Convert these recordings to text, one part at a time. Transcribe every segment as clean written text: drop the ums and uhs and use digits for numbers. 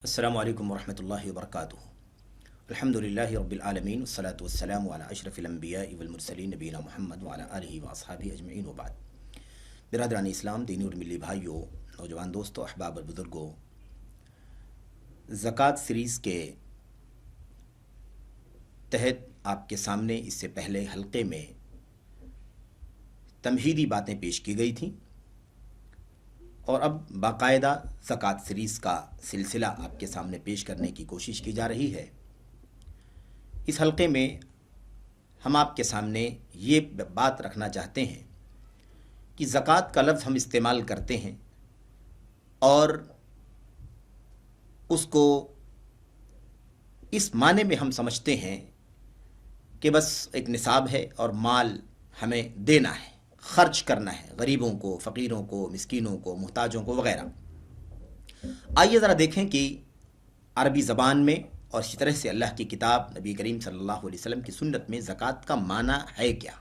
अस्सलामु अलैकुम वरहमतुल्लाहि वबरकातुहू। अल्हम्दुलिल्लाहि रब्बिल आलमीन वस्सलातु वस्सलामु अला अशरफिल अंबियाइ वल मुरसलीन नबीना मुहम्मद व अला आलिहि व अस्हाबिहि अजमईन व बाद। बिरादरान इस्लाम, दीनी और मिली भाइयों, नौजवान दोस्तों, अहबाब और बुज़ुर्गों, ज़कात सीरीज़ के तहत आपके सामने इससे पहले हल्के में तमहीदी बातें पेश की गई थीं और अब बाकायदा ज़कात सीरीज़ का सिलसिला आपके सामने पेश करने की कोशिश की जा रही है। इस हल्के में हम आपके सामने ये बात रखना चाहते हैं कि ज़कात का लफ्ज़ हम इस्तेमाल करते हैं और उसको इस माने में हम समझते हैं कि बस एक निसाब है और माल हमें देना है, खर्च करना है गरीबों को, फ़कीरों को, मिस्कीनों को, मुहताजों को वगैरह। आइए ज़रा देखें कि अरबी ज़बान में और इसी तरह से अल्लाह की किताब नबी करीम सल्लल्लाहु अलैहि वसल्लम की सुन्नत में ज़कात का माना है क्या।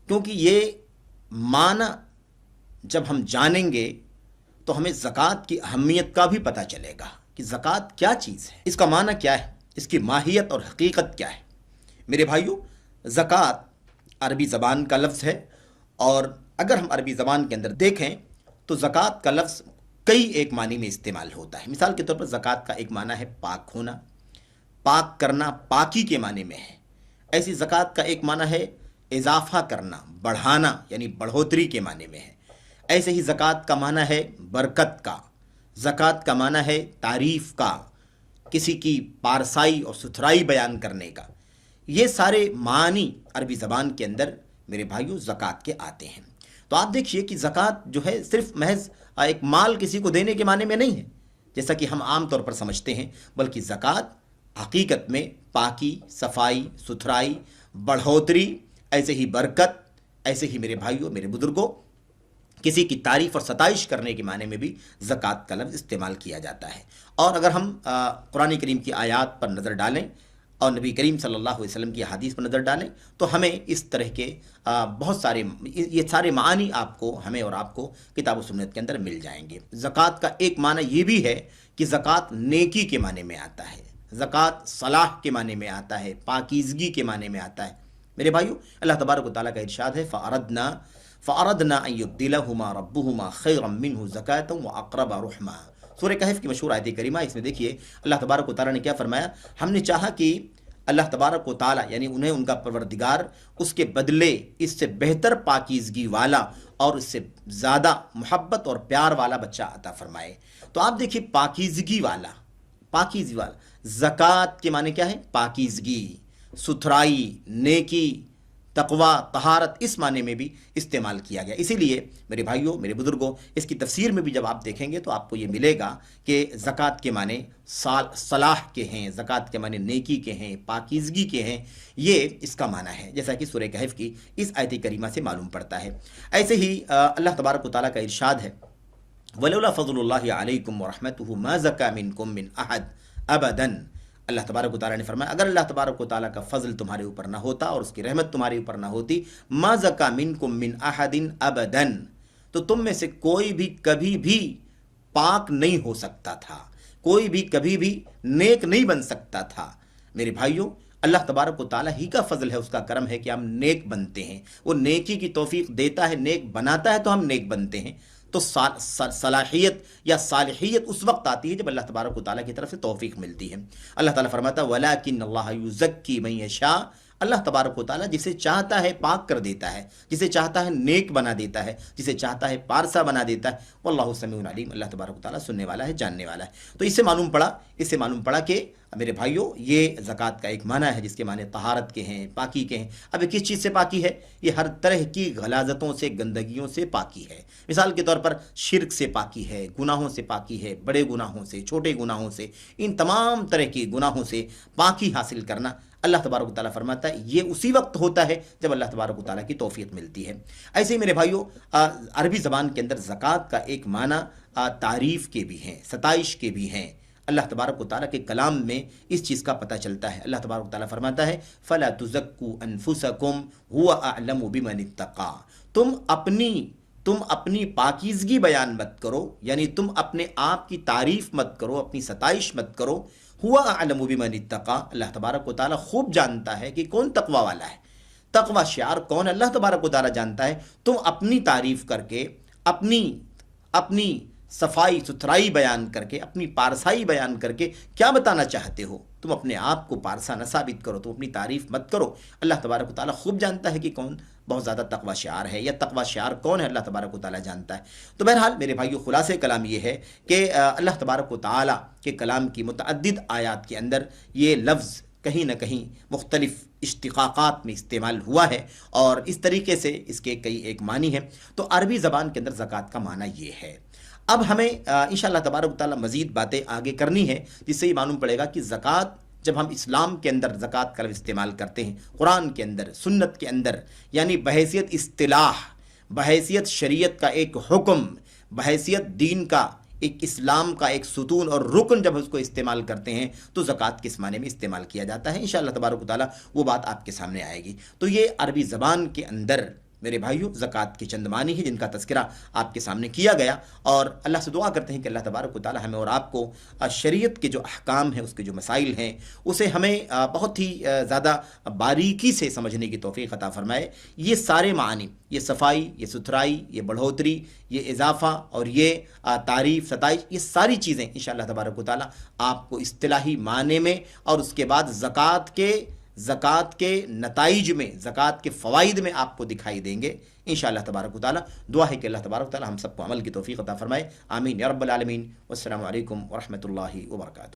क्योंकि ये माना जब हम जानेंगे तो हमें ज़कात की अहमियत का भी पता चलेगा कि ज़कात क्या चीज़ है, इसका माना क्या है, इसकी माहियत और हकीकत क्या है। मेरे भाइयों, ज़कात अरबी ज़बान का लफ्ज़ है और अगर हम अरबी ज़बान के अंदर देखें तो ज़कात का लफ्ज़ कई एक मानी में इस्तेमाल होता है। मिसाल के तौर पर ज़कात का एक माना है पाक होना, पाक करना, पाकी के माने में है। ऐसी ज़कात का एक माना है इजाफ़ा करना, बढ़ाना, यानी बढ़ोतरी के माने में है। ऐसे ही ज़कात का माना है बरकत का, ज़कात का माना है तारीफ़ का, किसी की पारसाई और सुथराई बयान करने का। ये सारे मानी अरबी ज़बान के अंदर मेरे भाइयों ज़कात के आते हैं। तो आप देखिए कि ज़कात जो है सिर्फ महज एक माल किसी को देने के माने में नहीं है जैसा कि हम आम तौर पर समझते हैं, बल्कि ज़कात हकीकत में पाकी, सफाई, सुथराई, बढ़ोतरी, ऐसे ही बरकत, ऐसे ही मेरे भाइयों, मेरे बुज़ुर्गों, किसी की तारीफ़ और सताइश करने के माने में भी ज़कात का लफ्ज़ इस्तेमाल किया जाता है। और अगर हम कुरान करीम की आयात पर नज़र डालें और नबी करीम सल्लल्लाहु अलैहि वसल्लम की हदीस पर नज़र डालें तो हमें इस तरह के बहुत सारे ये सारे मानी आपको, हमें और आपको किताब और सुन्नत के अंदर मिल जाएंगे। ज़कात का एक माना ये भी है कि ज़कात नेकी के माने में आता है, ज़कात सलाह के माने में आता है, पाकीज़गी के माने में आता है। मेरे भाइयों, अल्लाह तबारक व तआला का इरशाद है फ़अरदना अन युब्दिलहुमा रब्बुहुमा खैरम मिन्हु ज़कातन व अक़रब रुहमा। सूरह कहफ़ की मशहूर आयत करीमा, इसमें देखिए अल्लाह तबारक व तआला ने क्या फरमाया। हमने चाहा कि अल्लाह तबारक व तआला यानी उन्हें उनका परवरदिगार उसके बदले इससे बेहतर पाकीज़गी वाला और इससे ज़्यादा मोहब्बत और प्यार वाला बच्चा अता फरमाए। तो आप देखिए पाकीज़गी वाला, पाकीज़गी वाला, ज़कात के माने क्या है, पाकीज़गी, सुथराई, नेकी, तक़वा, तहारत, इस माने में भी इस्तेमाल किया गया। इसीलिए मेरे भाइयों, मेरे बुज़ुर्गों, इसकी तफसीर में भी जब आप देखेंगे तो आपको ये मिलेगा कि ज़कात के माने सलाह के हैं, ज़कात के माने नेकी के हैं, पाकीज़गी के हैं, ये इसका माना है, जैसा कि सूरह कहफ़ की इस आयत करीमा से मालूम पड़ता है। ऐसे ही अल्लाह तबारक व तआला का इरशाद है वलौला फ़ज़्लुल्लाहि अलैकुम व रहमतुहु मा ज़का मिनकुम मिन अहद अबदन। अल्लाह तबारक व तआला ने फरमाया, अगर अल्लाह तबारक व तआला का फ़ज़ल तुम्हारे ऊपर ना होता और उसकी रहमत तुम्हारे ऊपर ना होती, मा ज़का मिनकुम मिन अहदिन अबदन, तो तुम में से कोई भी कभी भी पाक नहीं हो सकता था, कोई भी कभी भी नेक नहीं बन सकता था। मेरे भाइयों, अल्लाह तबारक व तआला ही का फ़ज़ल है, उसका करम है कि हम नेक बनते हैं। वो नेकी की तौफ़ीक़ देता है, नेक बनाता है तो हम नेक बनते हैं। तो सलाहियत या सालिहियत उस वक्त आती है जब अल्लाह तबारक व तआला की तरफ से तौफ़ीक़ मिलती है। अल्लाह ताला फरमाता वलाकिन्नल्लाह युज़क्की मन यशा, अल्लाह तबारक व तआला जिसे चाहता है पाक कर देता है, जिसे चाहता है नेक बना देता है, जिसे चाहता है पारसा बना देता है। वल्लाहु समीउन अलीम, अल्लाह तबारक व तआला सुनने वाला है, जानने वाला है। तो इससे मालूम पड़ा कि मेरे भाइयों, ये ज़कात का एक माना है जिसके माने तहारत के हैं, पाकी के हैं। अब ये किस चीज़ से पाकी है? ये हर तरह की गलाजतों से, गंदगियों से पाकी है। मिसाल के तौर पर शिर्क से पाकी है, गुनाहों से पाकी है, बड़े गुनाहों से, छोटे गुनाहों से, इन तमाम तरह के गुनाहों से पाकी हासिल करना अल्लाह तबारक व तआला फरमाता है ये उसी वक्त होता है जब अल्लाह तबारक व तआला की तौफ़ीक़ मिलती है। ऐसे ही मेरे भाइयों, अरबी ज़बान के अंदर ज़कात का एक माना तारीफ़ के भी हैं, सताइश के भी हैं। अल्लाह तबारक व तआला के कलाम में इस चीज़ का पता चलता है। अल्लाह तबारक व तआला फरमाता है फ़ला तुज़क्कू अनफुसकुम हुवा अअलमु बिमन इत्तक़ा, तुम अपनी تم اپنی پاکیزگی بیان مت کرو، یعنی تم اپنے آپ کی تعریف مت کرو، اپنی ستائش مت کرو. ہوا اعلم بمن اتقی، اللہ تبارک و تعالیٰ خوب جانتا ہے کہ کون تقوی والا ہے. تقوی شعار کون اللہ تبارک و تعالیٰ جانتا ہے. تم اپنی تعریف کر کے، اپنی صفائی ستھرائی بیان کر کے، اپنی پارسائی بیان کر کے کیا بتانا چاہتے ہو؟ تم اپنے آپ کو پارسا نہ ثابت کرو، تم اپنی تعریف مت کرو. اللہ تبارک و تعالیٰ خوب جانتا ہے کہ کون بہت زیادہ تقوی شعار ہے، یا تقوی شعار کون ہے اللہ تبارک و تعالیٰ جانتا ہے. تو بہرحال میرے بھائیو، خلاصہ کلام یہ ہے کہ اللہ تبارک و تعالیٰ کے کلام کی متعدد آیات کے اندر یہ لفظ کہیں نہ کہیں مختلف اشتقاقات میں استعمال ہوا ہے، اور اس طریقے سے اس کے کئی ایک معنی ہیں. تو عربی زبان کے اندر زکوٰۃ کا معنی یہ ہے. اب ہمیں انشاءاللہ تبارک و تعالیٰ مزید باتیں آگے کرنی ہے، جس سے یہ معلوم پڑے گا کہ زکوٰۃ، جب ہم اسلام کے اندر زکوٰۃ کا لفظ استعمال کرتے ہیں، قرآن کے اندر، سنت کے اندر، یعنی بحیثیت اصطلاح، بحیثیت شریعت کا ایک حکم، بحیثیت دین کا ایک، اسلام کا ایک ستون اور رکن، جب اس کو استعمال کرتے ہیں تو زکوٰۃ کس معنی میں استعمال کیا جاتا ہے، انشاءاللہ تبارک و تعالیٰ وہ بات آپ کے سامنے آئے گی. تو یہ عربی زبان کے اندر میرے بھائیوں زکوٰۃ کے چند معنی ہیں جن کا تذکرہ آپ کے سامنے کیا گیا، اور اللہ سے دعا کرتے ہیں کہ اللہ تبارک و تعالیٰ ہمیں اور آپ کو شریعت کے جو احکام ہیں، اس کے جو مسائل ہیں، اسے ہمیں بہت ہی زیادہ باریکی سے سمجھنے کی توفیق عطا فرمائے. یہ سارے معانی، یہ صفائی، یہ ستھرائی، یہ بڑھوتری، یہ اضافہ اور یہ تعریف، ستائش، یہ ساری چیزیں انشاءاللہ تبارک و تعالیٰ آپ کو اصطلاحی معنی میں، اور اس کے بعد زکوٰۃ کے نتائج میں، زکوٰۃ کے فوائد میں آپ کو دکھائی دیں گے انشاءاللہ تبارک و تعالیٰ. دعا ہے کہ اللہ تبارک و تعالیٰ ہم سب کو عمل کی توفیق عطا فرمائے. آمین یا رب العالمین. والسلام علیکم ورحمۃ اللہ وبرکاتہ.